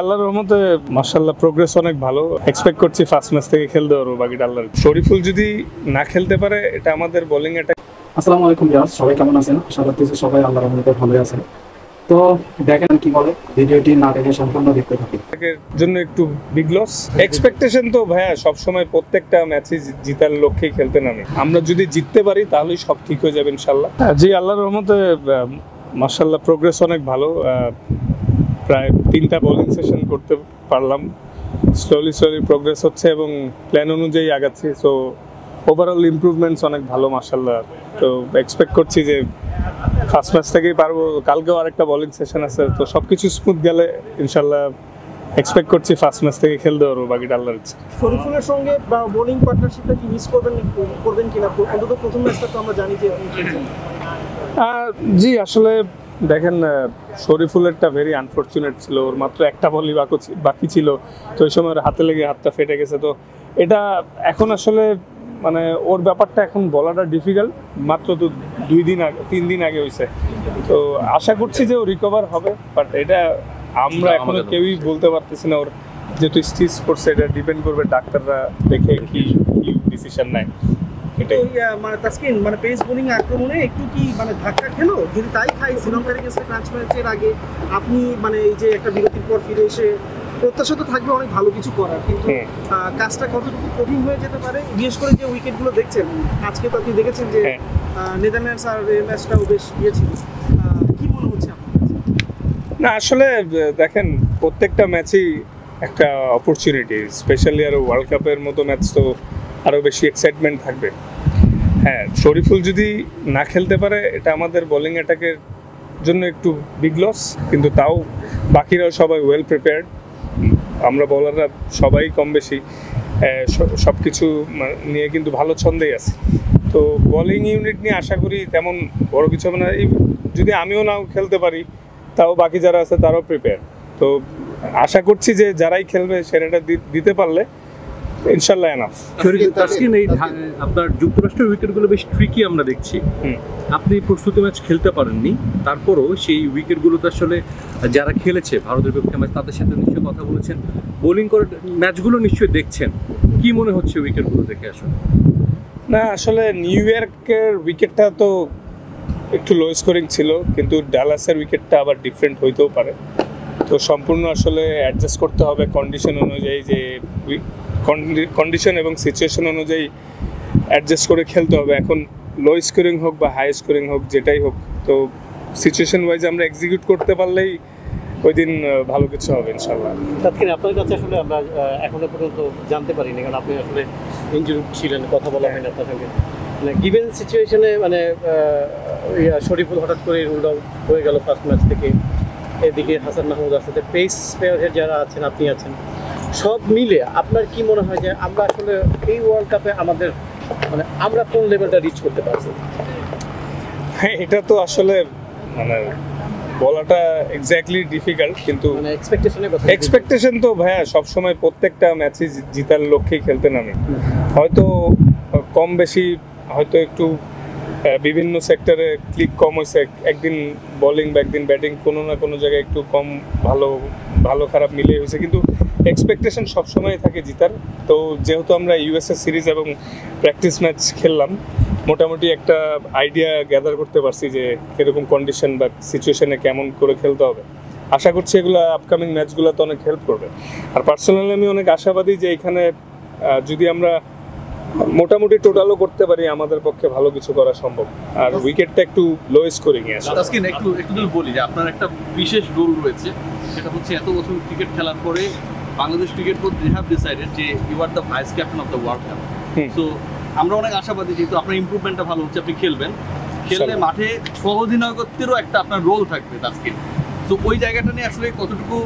আল্লাহর রহমতে মাশাআল্লাহ প্রোগ্রেস অনেক ভালো। এক্সপেক্ট করছি ফার্স্ট ম্যাচ থেকে খেলতে পারবো, বাকিটা আল্লাহর। শরীফুল যদি না খেলতে পারে এটা আমাদের বোলিং অ্যাটাক। আসসালামু আলাইকুম ভিউয়ার্স, সবাই কেমন আছেন? আশা করতেছি সবাই আল্লাহর রহমতে ভালোই আছেন। তো দেখেন কি বলে, ভিডিওটি না দেখে সম্পূর্ণ দেখতে থাকি। এর জন্য একটু বিগ লস। এক্সপেকটেশন তো ভাইয়া সবসময় প্রত্যেকটা ম্যাচে জিতার লক্ষ্যেই খেলতে নামি। আমরা যদি জিততে পারি তাহলেই সব ঠিক হয়ে যাবে ইনশাআল্লাহ। জি আল্লাহর রহমতে মাশাআল্লাহ প্রোগ্রেস অনেক ভালো। প্রায় 3টা বোলিং সেশন করতে পারলাম। স্লোলি প্রোগ্রেস হচ্ছে এবং প্ল্যান অনুযায়ী আগাচ্ছি। সো ওভারঅল ইমপ্রুভমেন্টস অনেক ভালো মাশাআল্লাহ। তো এক্সপেক্ট করছি যে ফার্স্ট ম্যাচ থেকেই পারবো। কালকেও আরেকটা বোলিং সেশন আছে, তো সবকিছু স্মুথ গেলে ইনশাআল্লাহ এক্সপেক্ট করছি ফার্স্ট ম্যাচ থেকে খেলতে পারবো, বাকিটা আল্লাহর ইচ্ছা। শরীফুলের সঙ্গে বোলিং পার্টনারশিপটা কি মিস করবেন কিনা? অন্তত প্রথম ম্যাচটা তো আমরা জানি যে জি আসলে দেখেন, শরীফুলেরটা ভেরি আনফর্চুনেট ছিল। ওর মাত্র একটা বলই বাকি ছিল, তো ওই সময় হাতে লেগে হাতটা ফেটে গেছে। তো এটা এখন আসলে মানে ওর ব্যাপারটা এখন বলাটা ডিফিকাল্ট। মাত্র তো 3 দিন আগে হয়েছে, তো আশা করছি যে ও রিকভার হবে। বাট এটা আমরা এখনো কেউই বলতে পারতেছি না। ওর যেহেতু স্টিচ করছে, এটা ডিপেন্ড করবে ডাক্তাররা দেখে কি ডিসিশন নেয়। মানে তাসকিন মানে পেস বোলিং আক্রমণে একটু কি মানে ধাক্কা খেলো? যদি তাই খাই, শ্রীলঙ্কার এগেইনস্টে ক্রাঞ্চ ম্যাচের আগে আপনি মানে এই যে একটা বিরতির পর ফিরে এসে প্রত্যাশা তো থাকবে অনেক ভালো কিছু করার, কিন্তু কাজটা কতটুকু কঠিন হয়ে যেতে পারে? বিশেষ করে যে উইকেটগুলো দেখছেন আজকে, তো আপনি দেখেছেন যে নেদারল্যান্ডস আর এই ম্যাচটাও বেশ ছিল। কি মনে হচ্ছে আপনার কাছে? না আসলে দেখেন, প্রত্যেকটা ম্যাচই একটা অপরচুনিটি, স্পেশালি আরও ওয়ার্ল্ড কাপের মতো ম্যাচ তো আরও বেশি এক্সাইটমেন্ট থাকবে। হ্যাঁ, শরীফুল যদি না খেলতে পারে এটা আমাদের বোলিং অ্যাটাকের জন্য একটু বিগ লস, কিন্তু তাও বাকিরাও সবাই ওয়েল প্রিপেয়ার্ড। আমরা বোলাররা সবাই কম বেশি সব কিছু নিয়ে কিন্তু ভালো ছন্দেই আছে। তো বোলিং ইউনিট নিয়ে আশা করি তেমন বড় কিছু হবে না। যদি আমিও নাও খেলতে পারি, তাও বাকি যারা আছে তারাও প্রিপেয়ার। তো আশা করছি যে যারাই খেলবে সেটা দিতে পারলে ইনশাআল্লাহ এনাফ। তাসকিন, এই আপনার যুক্তরাষ্ট্রের উইকেটগুলো বেশ ট্রিকি আমরা দেখছি। আপনি প্রস্তুতি ম্যাচ খেলতে পারেননি, তারপরও সেই উইকেটগুলোতে আসলে যারা খেলেছে ভারতের বিপক্ষে ম্যাচ তাদের সাথে নিশ্চয়ই কথা বলেছেন, বোলিং করে ম্যাচগুলো নিশ্চয়ই দেখছেন। কি মনে হচ্ছে উইকেটগুলো দেখে আসলে? না আসলে নিউ ইয়র্কের উইকেটটা তো একটু লো স্কোরিং ছিল, কিন্তু ডালাসের উইকেটটা আবার ডিফারেন্ট হইতেও পারে। তো সম্পূর্ণ আসলে অ্যাডজাস্ট করতে হবে কন্ডিশন অনুযায়ী, যে কন্ডিশন এবং সিচুয়েশন অনুযায়ী অ্যাডজাস্ট করে খেলতে হবে। এখন লো স্কোরিং হোক বা হাই স্কোরিং হোক, যেটাই হোক, তো সিচুয়েশন ওয়াইজ আমরা এক্সিকিউট করতে পারলেই ওই দিন ভালো কিছু হবে ইনশাআল্লাহ। তাৎক্ষণ আপনার কাছে আসলে আমরা এখনো পর্যন্ত জানতে পারিনি, কারণ আপনি আসলে ইনজুরি ছিলেন, কথা বলা হয়নি আপনার সঙ্গে। মানে গিভেন সিচুয়েশনে মানে শরীফুল হঠাৎ করে রুল আউট হয়ে গেল ফার্স্ট ম্যাচ থেকে, এদিকে হাসান মাহমুদ আছে, পেস প্লেয়ারের যারা আছেন, আপনি আছেন, সব মিলে আপনার কি মনে হয় যে আমরা আসলে এই ওয়ার্ল্ড কাপে আমাদের মানে আমরা কোন লেভেলটা রিচ করতে পারছি? হ্যাঁ, এটা তো আসলে মানে বলাটা এক্স্যাক্টলি ডিফিকাল্ট, কিন্তু এক্সপেকটেশন তো ভাইয়া সবসময় প্রত্যেকটা ম্যাচে জিতার লক্ষ্যেই খেলতে নামি। হয়তো কম বেশি, হয়তো একটু বিভিন্ন সেক্টরে ক্লিক কম হয়েছে, একদিন বোলিং বা একদিন ব্যাটিং কোনো না কোনো জায়গায় একটু কম ভালো খারাপ মিলিয়ে হয়েছে, কিন্তু এক্সপেকটেশন সবসময় থাকে জিতার। তো যেহেতু আমরা ইউএসএ সিরিজ এবং প্র্যাকটিস ম্যাচ খেললাম, মোটামুটি একটা আইডিয়া গ্যাদার করতে পারছি যে কীরকম কন্ডিশন বা সিচুয়েশনে কেমন করে খেলতে হবে। আশা করছি এগুলো আপকামিং ম্যাচগুলোতে অনেক হেল্প করবে। আর পার্সোনালি আমি অনেক আশাবাদী যে এখানে যদি আমরা মোটামুটি টোটালও করতে পারি, আমাদের পক্ষে ভালো কিছু করা সম্ভব। আর উইকেটটা একটু লো স্কোরিং এ আসে। তাসকিন, একটু যদি বলি যে আপনার একটা বিশেষ রোল রয়েছে, সেটা হচ্ছে এত বছর ক্রিকেট খেলার পরে Bangladesh cricket board they have decided যে you are the vice captain of the world cup. So আমরা অনেক আশাবাদী, যেহেতু আপনার ইমপ্রুভমেন্টটা ভালো হচ্ছে, আপনি খেললে মাঠে সহ-অধিনায়কত্বেরও একটা আপনার রোল থাকবে তাসকিন। সো ওই জায়গাটা নিয়ে আসলে কতটুকু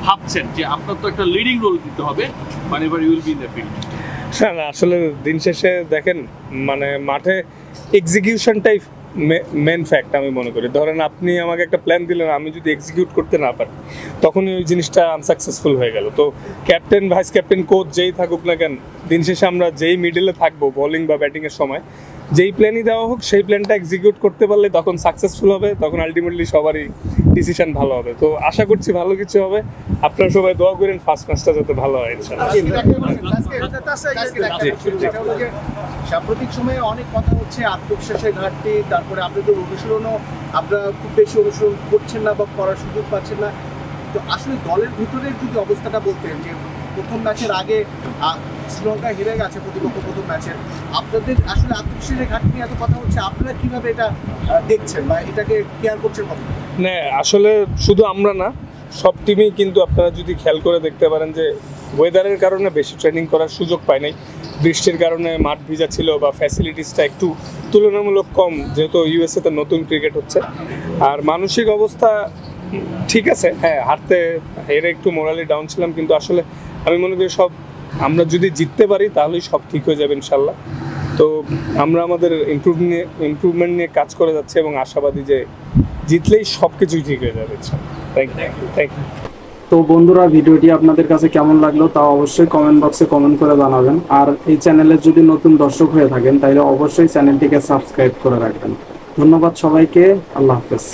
ভাবছেন যে আপনার তো একটা লিডিং রোল দিতে হবে মানে এবার you will be in the field? না আসলে দিন শেষে দেখেন, মানে মাঠে এক্সিকিউশনটাই মেন ফ্যাক্ট আমি মনে করি। ধরেন আপনি আমাকে একটা প্ল্যান দিলেন, আমি যদি এক্সিকিউট করতে না পারি, তখনই ওই জিনিসটা আনসাকসেসফুল হয়ে গেল। তো ক্যাপ্টেন, ভাইস ক্যাপ্টেন, কোচ যেই থাকুক না কেন, দিন শেষে আমরা যেই মিডলে থাকবো বোলিং বা ব্যাটিংয়ের সময়, যেই প্ল্যানই দেওয়া হোক সেই প্ল্যানটা এক্সিকিউট করতে পারলে তখন সাকসেসফুল হবে, তখন আলটিমেটলি সবারই ডিসিশন ভালো হবে। তো আশা করছি ভালো কিছু হবে। আপনারা সবাই দোয়া করেন ফার্স্ট ম্যাচটা যাতে ভালো হয় ইনশাআল্লাহ। সাম্প্রতিক সময়ে অনেক কথা হচ্ছে আত্মবিশ্বাসের ঘাটতি, তারপরে আপনাদের অনুশীলনও আপনারা খুব বেশি অনুশীলন করছেন না বা করার সুযোগ পাচ্ছেন না। তো আসলে দলের ভিতরে যদি অবস্থাটা বলতেন যে প্রথম ম্যাচের আগে শ্রীলঙ্কা হেরে গেছে প্রতিপক্ষ প্রথম ম্যাচের, আপনাদের আসলে আত্মবিশ্বাসের ঘাটতি নিয়ে এত কথা হচ্ছে, আপনারা কিভাবে এটা দেখছেন বা এটাকে কেয়ার করছেন কত? না আসলে শুধু আমরা না, সব টিমই কিন্তু আপনারা যদি খেয়াল করে দেখতে পারেন যে ওয়েদারের কারণে বেশি ট্রেনিং করার সুযোগ পায় নাই, বৃষ্টির কারণে মাঠ ভিজা ছিল বা ফ্যাসিলিটিসটা একটু তুলনামূলক কম, যেহেতু ইউএসএতে নতুন ক্রিকেট হচ্ছে। আর মানসিক অবস্থা ঠিক আছে, হ্যাঁ হেরে একটু মোরালি ডাউন ছিলাম, কিন্তু আসলে আমি মনে করি সব আমরা যদি জিততে পারি তাহলেই সব ঠিক হয়ে যাবে ইনশাল্লাহ। তো আমরা আমাদের ইমপ্রুভমেন্ট নিয়ে কাজ করে যাচ্ছি এবং আশাবাদী যে জিতলেই সব কিছুই ঠিক হয়ে যাবে ইনশাল্লাহ। Thank you. তো বন্ধুরা, ভিডিওটি আপনাদের কাছে কেমন লাগলো তা অবশ্যই কমেন্ট বক্সে কমেন্ট করে জানাবেন। আর এই চ্যানেলের যদি নতুন দর্শক হয়ে থাকেন তাহলে অবশ্যই চ্যানেলটিকে সাবস্ক্রাইব করে রাখবেন। ধন্যবাদ সবাইকে, আল্লাহ হাফেজ।